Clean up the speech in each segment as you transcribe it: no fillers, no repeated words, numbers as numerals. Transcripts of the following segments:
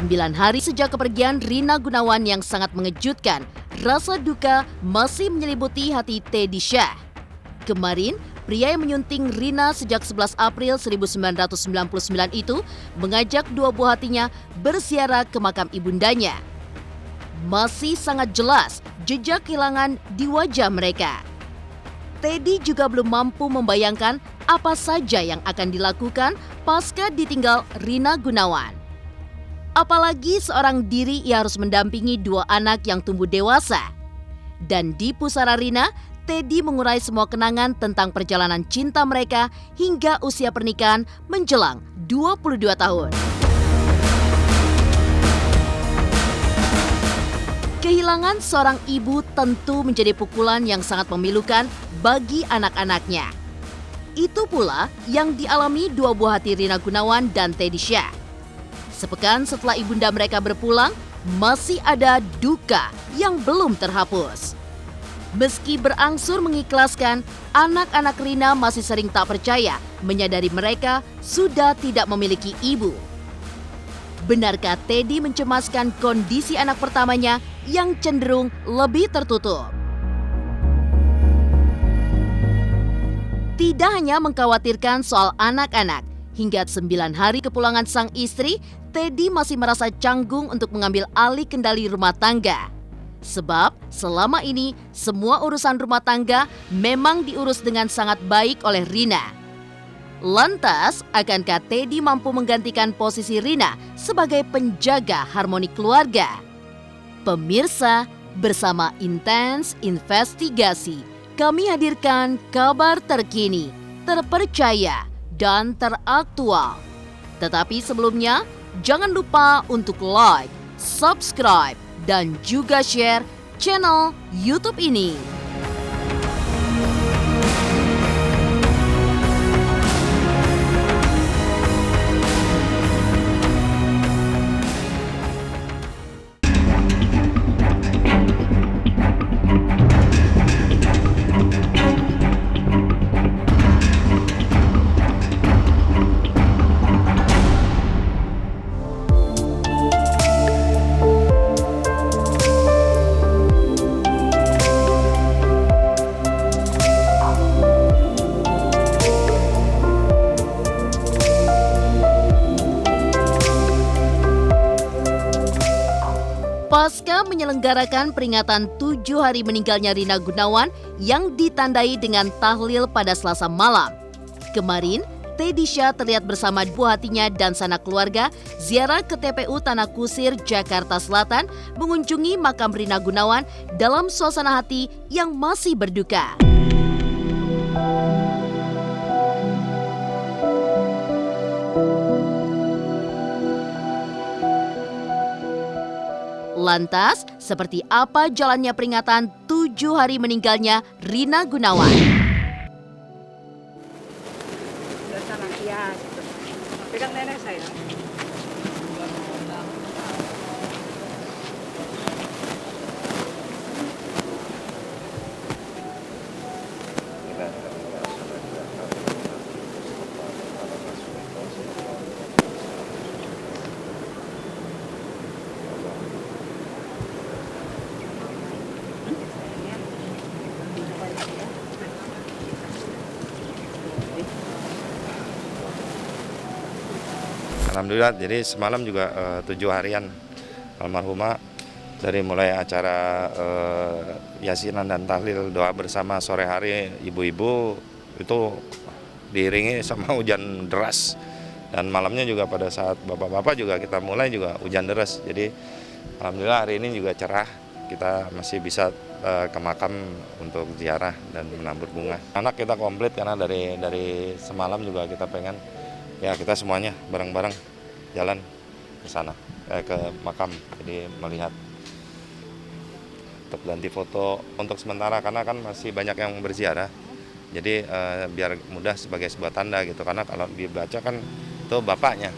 9 hari sejak kepergian Rina Gunawan yang sangat mengejutkan, rasa duka masih menyelimuti hati Teddy Syah. Kemarin, pria yang menyunting Rina sejak 11 April 1999 itu mengajak dua buah hatinya berziarah ke makam ibundanya. Masih sangat jelas jejak kehilangan di wajah mereka. Teddy juga belum mampu membayangkan apa saja yang akan dilakukan pasca ditinggal Rina Gunawan. Apalagi seorang diri ia harus mendampingi dua anak yang tumbuh dewasa. Dan di pusara Rina, Teddy mengurai semua kenangan tentang perjalanan cinta mereka hingga usia pernikahan menjelang 22 tahun. Kehilangan seorang ibu tentu menjadi pukulan yang sangat memilukan bagi anak-anaknya. Itu pula yang dialami dua buah hati Rina Gunawan dan Teddy Syah. Sepekan setelah ibunda mereka berpulang, masih ada duka yang belum terhapus. Meski berangsur mengikhlaskan, anak-anak Rina masih sering tak percaya menyadari mereka sudah tidak memiliki ibu. Benarkah Teddy mencemaskan kondisi anak pertamanya yang cenderung lebih tertutup? Tidak hanya mengkhawatirkan soal anak-anak, hingga 9 hari kepulangan sang istri, Teddy masih merasa canggung untuk mengambil alih kendali rumah tangga. Sebab selama ini semua urusan rumah tangga memang diurus dengan sangat baik oleh Rina. Lantas, akankah Teddy mampu menggantikan posisi Rina sebagai penjaga harmoni keluarga? Pemirsa, bersama Intens Investigasi, kami hadirkan kabar terkini, terpercaya, dan teraktual. Tetapi sebelumnya, jangan lupa untuk like, subscribe, dan juga share channel YouTube ini. Pasca menyelenggarakan peringatan 7 hari meninggalnya Rina Gunawan yang ditandai dengan tahlil pada Selasa malam. Kemarin, Teddy Syah terlihat bersama buah hatinya dan sanak keluarga ziarah ke TPU Tanah Kusir, Jakarta Selatan mengunjungi makam Rina Gunawan dalam suasana hati yang masih berduka. Lantas, seperti apa jalannya peringatan 7 hari meninggalnya Rina Gunawan? Ya, pegang nenek saya. Alhamdulillah, jadi semalam juga 7 harian almarhumah, dari mulai acara yasinan dan tahlil doa bersama sore hari ibu-ibu itu diiringi sama hujan deras, dan malamnya juga pada saat bapak-bapak juga kita mulai juga hujan deras. Jadi alhamdulillah hari ini juga cerah, kita masih bisa ke makam untuk ziarah dan menabur bunga. Anak kita komplit karena dari semalam juga kita pengen ya kita semuanya bareng-bareng jalan ke sana, ke makam, jadi melihat untuk ganti foto untuk sementara karena kan masih banyak yang berziarah, jadi biar mudah sebagai sebuah tanda gitu, karena kalau dibaca kan itu bapaknya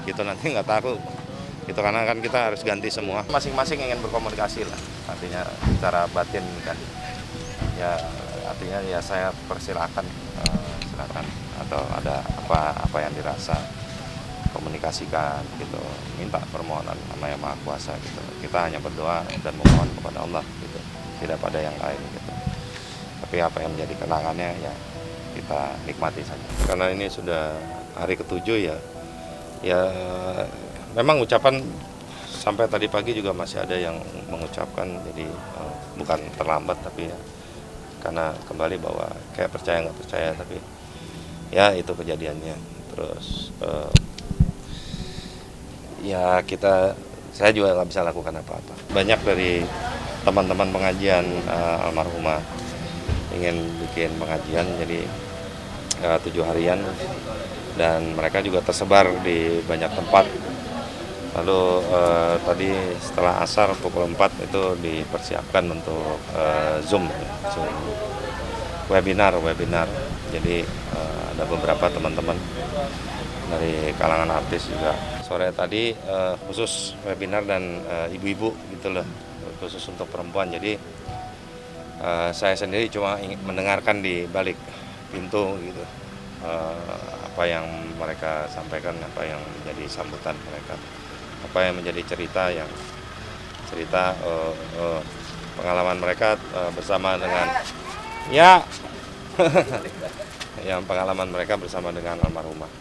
gitu, nanti nggak tahu gitu, karena kan kita harus ganti semua, masing-masing ingin berkomunikasi lah, artinya secara batin kan ya, artinya ya saya persilakan silakan, atau ada apa yang dirasa komunikasikan gitu, minta permohonan sama Yang Maha Kuasa gitu. Kita hanya berdoa dan memohon kepada Allah gitu, tidak pada yang lain gitu. Tapi apa yang menjadi kenangannya ya kita nikmati saja. Karena ini sudah hari ke-7 ya memang ucapan sampai tadi pagi juga masih ada yang mengucapkan, jadi bukan terlambat tapi ya karena kembali bahwa kayak percaya nggak percaya, tapi ya itu kejadiannya. Terus ya saya juga nggak bisa lakukan apa-apa. Banyak dari teman-teman pengajian almarhumah ingin bikin pengajian, jadi 7 harian, dan mereka juga tersebar di banyak tempat. Lalu tadi setelah asar pukul 4 itu dipersiapkan untuk Zoom webinar. Jadi ada beberapa teman-teman dari kalangan artis juga. Sore tadi khusus webinar dan ibu-ibu gitu loh, khusus untuk perempuan. Jadi saya sendiri cuma ingin mendengarkan di balik pintu gitu, apa yang mereka sampaikan, apa yang menjadi sambutan mereka, apa yang menjadi cerita pengalaman mereka bersama dengan yang pengalaman mereka bersama dengan almarhumah.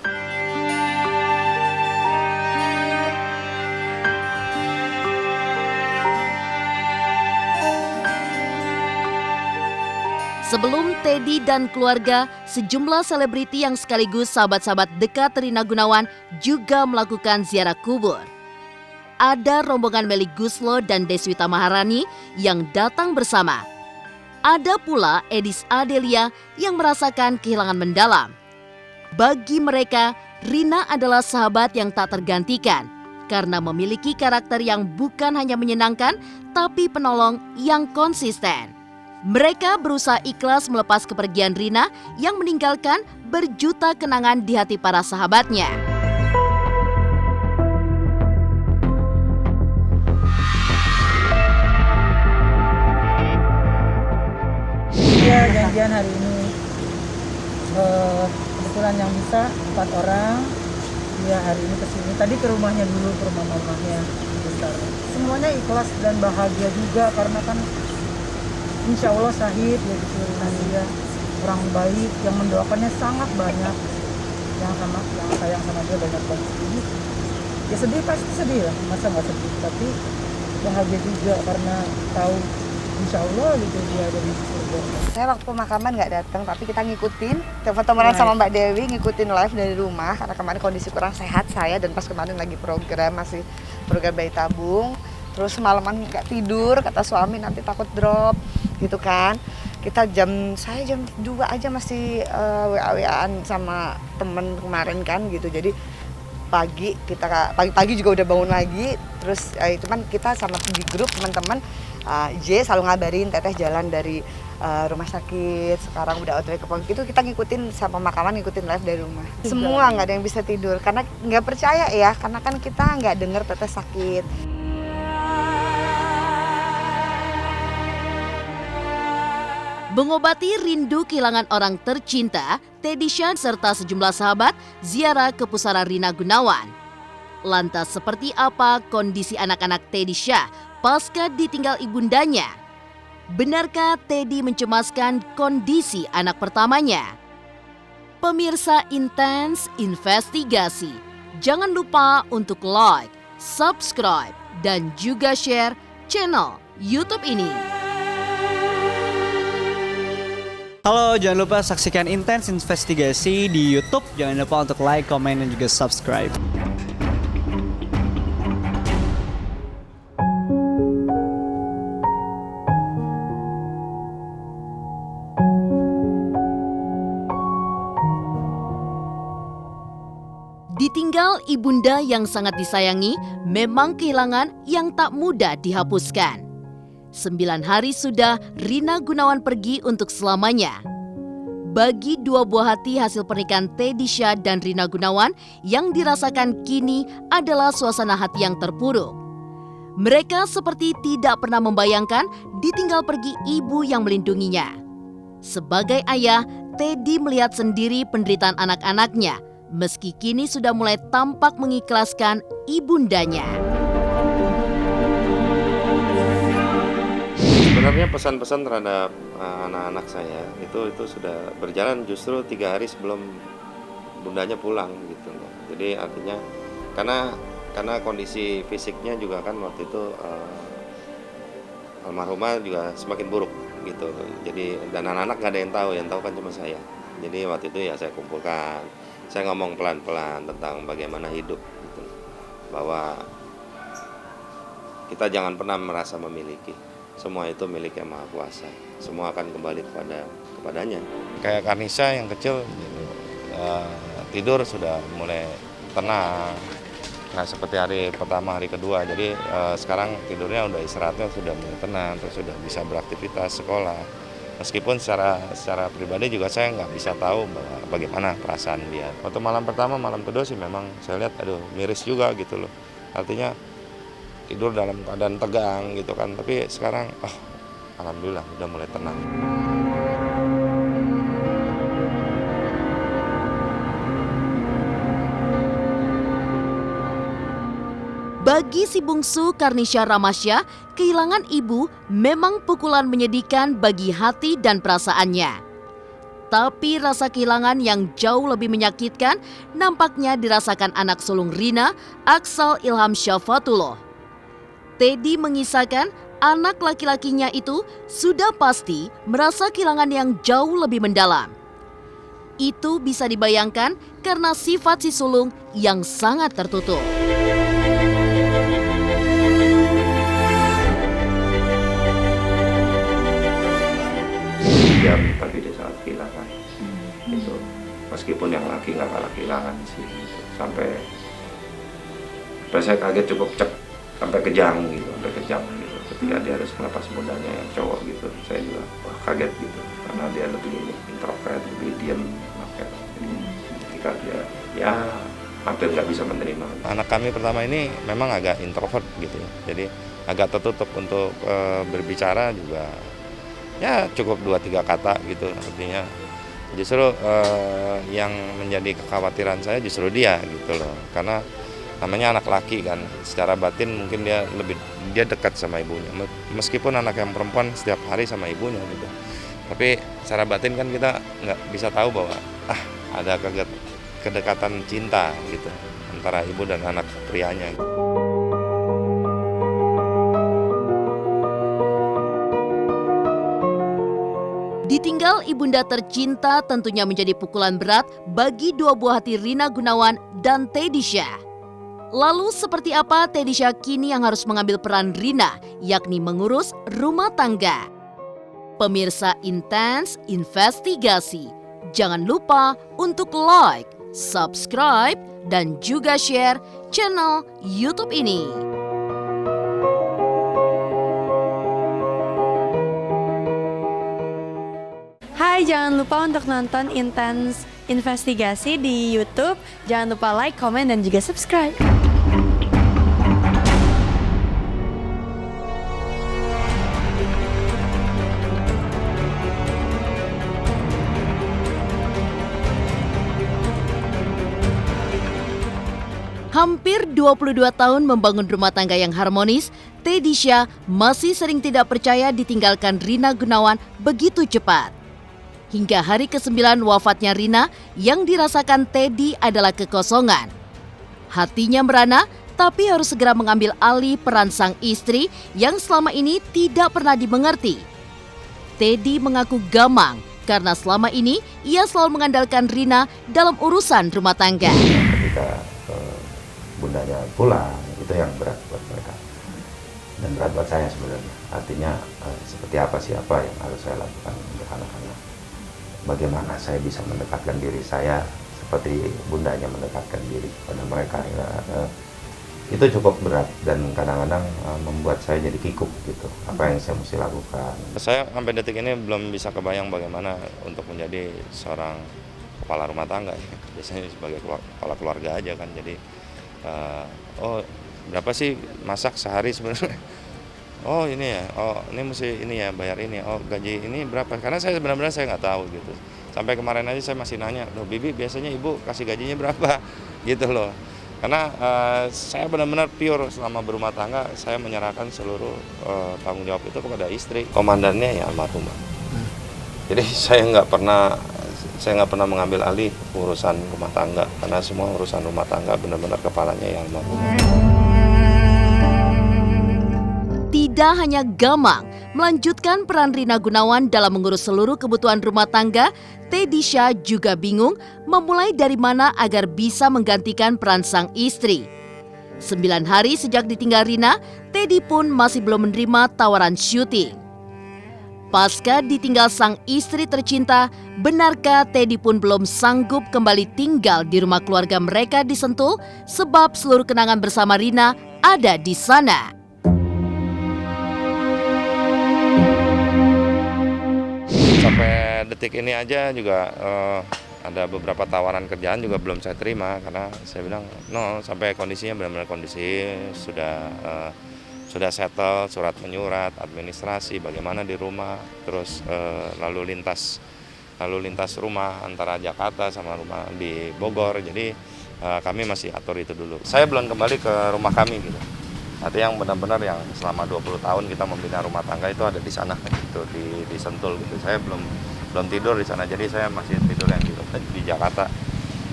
Sebelum Teddy dan keluarga, sejumlah selebriti yang sekaligus sahabat-sahabat dekat Rina Gunawan juga melakukan ziarah kubur. Ada rombongan Melly Goeslaw dan Deswita Maharani yang datang bersama. Ada pula Edis Adelia yang merasakan kehilangan mendalam. Bagi mereka, Rina adalah sahabat yang tak tergantikan karena memiliki karakter yang bukan hanya menyenangkan, tapi penolong yang konsisten. Mereka berusaha ikhlas melepas kepergian Rina yang meninggalkan berjuta kenangan di hati para sahabatnya. Iya, janjian hari ini. Kebetulan yang bisa 4 orang. Iya, hari ini kesini. Tadi ke rumahnya dulu, ke rumah mamanya. Bentar. Semuanya ikhlas dan bahagia juga karena kan insya Allah syahid ya disuruh dia orang baik yang mendoakannya sangat banyak, yang sayang sama dia banyak banget. Jadi ya sedih, pasti sedih lah, masa nggak sedih, tapi bahagia juga karena tahu insya Allah gitu dia ada di surga. Saya waktu pemakaman nggak datang, tapi kita ngikutin, teman-teman sama Mbak Dewi ngikutin live dari rumah karena kemarin kondisi kurang sehat saya, dan pas kemarin lagi masih program bayi tabung. Terus semalaman nggak tidur, kata suami nanti takut drop gitu kan. Saya jam 2 aja masih WA-WA-an sama temen kemarin kan gitu. Jadi pagi-pagi juga udah bangun lagi. Terus itu kan kita sama di grup teman-teman, J selalu ngabarin Teteh jalan dari rumah sakit, sekarang udah OTW ke Pondok. Itu kita ngikutin sama pemakaman, ngikutin live dari rumah. Semua nggak ada yang bisa tidur karena nggak percaya ya, karena kan kita nggak dengar Teteh sakit. Mengobati rindu kehilangan orang tercinta, Teddy Syah serta sejumlah sahabat ziarah ke pusara Rina Gunawan. Lantas seperti apa kondisi anak-anak Teddy Syah pasca ditinggal ibundanya? Benarkah Teddy mencemaskan kondisi anak pertamanya? Pemirsa Intens Investigasi, jangan lupa untuk like, subscribe, dan juga share channel YouTube ini. Halo, jangan lupa saksikan Intens Investigasi di YouTube. Jangan lupa untuk like, komen, dan juga subscribe. Ditinggal ibunda yang sangat disayangi memang kehilangan yang tak mudah dihapuskan. 9 hari sudah Rina Gunawan pergi untuk selamanya. Bagi 2 buah hati hasil pernikahan Teddy Syah dan Rina Gunawan yang dirasakan kini adalah suasana hati yang terpuruk. Mereka seperti tidak pernah membayangkan ditinggal pergi ibu yang melindunginya. Sebagai ayah, Teddy melihat sendiri penderitaan anak-anaknya, meski kini sudah mulai tampak mengikhlaskan ibundanya. Sebenarnya pesan-pesan terhadap anak-anak saya itu sudah berjalan justru 3 hari sebelum bundanya pulang gitu loh. Jadi artinya karena kondisi fisiknya juga kan waktu itu almarhumah juga semakin buruk gitu. Jadi dan anak-anak nggak ada yang tahu kan cuma saya. Jadi waktu itu ya saya kumpulkan, saya ngomong pelan-pelan tentang bagaimana hidup gitu. Bahwa kita jangan pernah merasa memiliki. Semua itu milik Yang Maha Kuasa. Semua akan kembali kepadanya. Kayak Karnisa yang kecil tidur sudah mulai tenang. Nah seperti hari pertama, hari kedua. Jadi sekarang tidurnya udah istirahatnya sudah mulai tenang, terus sudah bisa beraktivitas sekolah. Meskipun secara pribadi juga saya nggak bisa tahu bagaimana perasaan dia. Waktu malam pertama, malam kedua sih memang saya lihat aduh miris juga gitu loh. Artinya tidur dalam keadaan tegang gitu kan. Tapi sekarang alhamdulillah udah mulai tenang. Bagi si bungsu Karnisha Ramasya, kehilangan ibu memang pukulan menyedihkan bagi hati dan perasaannya. Tapi rasa kehilangan yang jauh lebih menyakitkan nampaknya dirasakan anak sulung Rina, Aksal Ilham Syafatullah. Teddy mengisahkan anak laki-lakinya itu sudah pasti merasa kehilangan yang jauh lebih mendalam. Itu bisa dibayangkan karena sifat si sulung yang sangat tertutup. Tapi dia sangat kehilangan itu, meskipun yang laki nggak kalah kehilangan sih gitu. Sampai saya kaget cukup sampai kejang gitu ketika dia harus melepas bundanya yang cowok gitu. Saya juga kaget gitu karena dia lebih introvert, lebih diam, ketika dia ya hampir nggak bisa menerima. Anak kami pertama ini memang agak introvert gitu ya, jadi agak tertutup untuk berbicara juga. Ya cukup 2-3 kata gitu, artinya justru yang menjadi kekhawatiran saya justru dia gitu loh, karena namanya anak laki kan, secara batin mungkin dia dekat sama ibunya, meskipun anak yang perempuan setiap hari sama ibunya gitu, tapi secara batin kan kita nggak bisa tahu bahwa ada kedekatan cinta gitu antara ibu dan anak prianya. Ditinggal ibunda tercinta tentunya menjadi pukulan berat bagi dua buah hati Rina Gunawan dan Teddy Syah. Lalu seperti apa Teddy Syah kini yang harus mengambil peran Rina, yakni mengurus rumah tangga? Pemirsa Intens Investigasi, jangan lupa untuk like, subscribe, dan juga share channel YouTube ini. Hai, jangan lupa untuk nonton Intens Investigasi di YouTube. Jangan lupa like, komen, dan juga subscribe. Hampir 22 tahun membangun rumah tangga yang harmonis, Teddy Syah masih sering tidak percaya ditinggalkan Rina Gunawan begitu cepat. Hingga hari ke-9 wafatnya Rina, yang dirasakan Teddy adalah kekosongan. Hatinya merana, tapi harus segera mengambil alih peran sang istri yang selama ini tidak pernah dimengerti. Teddy mengaku gamang karena selama ini ia selalu mengandalkan Rina dalam urusan rumah tangga. Ketika bundanya pulang, itu yang berat buat mereka. Dan berat buat saya sebenarnya. Artinya seperti apa yang harus saya lakukan untuk anak-anak. Bagaimana saya bisa mendekatkan diri saya seperti bundanya mendekatkan diri pada mereka. Itu cukup berat dan kadang-kadang membuat saya jadi kikuk gitu. Apa yang saya mesti lakukan. Saya sampai detik ini belum bisa kebayang bagaimana untuk menjadi seorang kepala rumah tangga. Biasanya sebagai kepala keluarga aja kan. Jadi berapa sih masak sehari sebenarnya? Oh ini ya, oh ini mesti ini ya bayar ini, oh gaji ini berapa? Karena saya benar-benar saya nggak tahu gitu. Sampai kemarin aja saya masih nanya, loh Bibi biasanya ibu kasih gajinya berapa? Gitu loh. Karena saya benar-benar pure selama berumah tangga, saya menyerahkan seluruh tanggung jawab itu kepada istri. Komandannya ya almarhumah. Jadi saya nggak pernah mengambil alih urusan rumah tangga, karena semua urusan rumah tangga benar-benar kepalanya ya almarhumah. Tidak hanya Gamang melanjutkan peran Rina Gunawan dalam mengurus seluruh kebutuhan rumah tangga, Teddy Syah juga bingung memulai dari mana agar bisa menggantikan peran sang istri. 9 hari sejak ditinggal Rina, Teddy pun masih belum menerima tawaran syuting. Pasca ditinggal sang istri tercinta, benarkah Teddy pun belum sanggup kembali tinggal di rumah keluarga mereka di Sentul sebab seluruh kenangan bersama Rina ada di sana? Sampai detik ini aja juga ada beberapa tawaran kerjaan juga belum saya terima, karena saya bilang no, sampai kondisinya benar-benar kondisi sudah settle, surat menyurat, administrasi, bagaimana di rumah, terus lalu lintas rumah antara Jakarta sama rumah di Bogor. Jadi kami masih atur itu dulu. Saya belum kembali ke rumah kami gitu. Artinya yang benar-benar yang selama 20 tahun kita membina rumah tangga itu ada di sana gitu, di Sentul gitu. Saya belum tidur di sana, jadi saya masih tidur yang di Jakarta.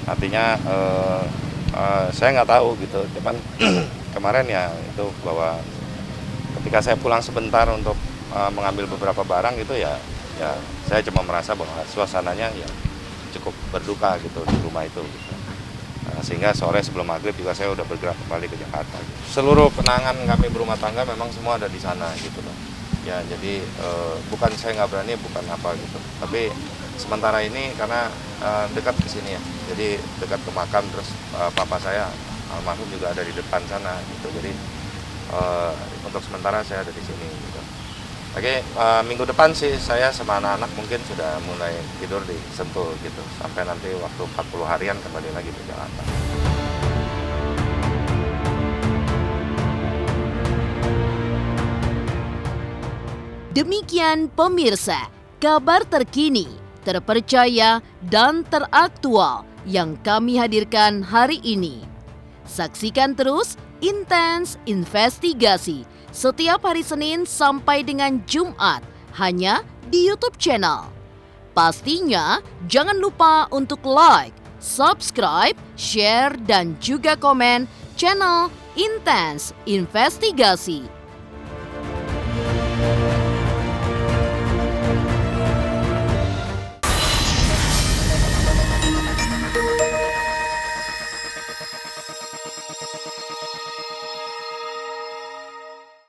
Artinya saya nggak tahu gitu. Cuman kemarin ya itu bahwa ketika saya pulang sebentar untuk mengambil beberapa barang gitu ya saya cuma merasa bahwa suasananya ya cukup berduka gitu di rumah itu gitu. Sehingga sore sebelum maghrib juga saya udah bergerak kembali ke Jakarta. Seluruh kenangan kami berumah tangga memang semua ada di sana gitu loh. Ya jadi bukan saya nggak berani, bukan apa gitu. Tapi sementara ini karena dekat ke sini ya, jadi dekat ke makam, terus papa saya almarhum juga ada di depan sana gitu. Jadi untuk sementara saya ada di sini gitu. Oke, minggu depan sih saya sama anak-anak mungkin sudah mulai tidur di Sentul gitu. Sampai nanti waktu 40 harian kembali lagi ke Jakarta. Demikian pemirsa, kabar terkini, terpercaya, dan teraktual yang kami hadirkan hari ini. Saksikan terus Intens Investigasi setiap hari Senin sampai dengan Jumat hanya di YouTube channel. Pastinya jangan lupa untuk like, subscribe, share, dan juga komen channel Intens Investigasi.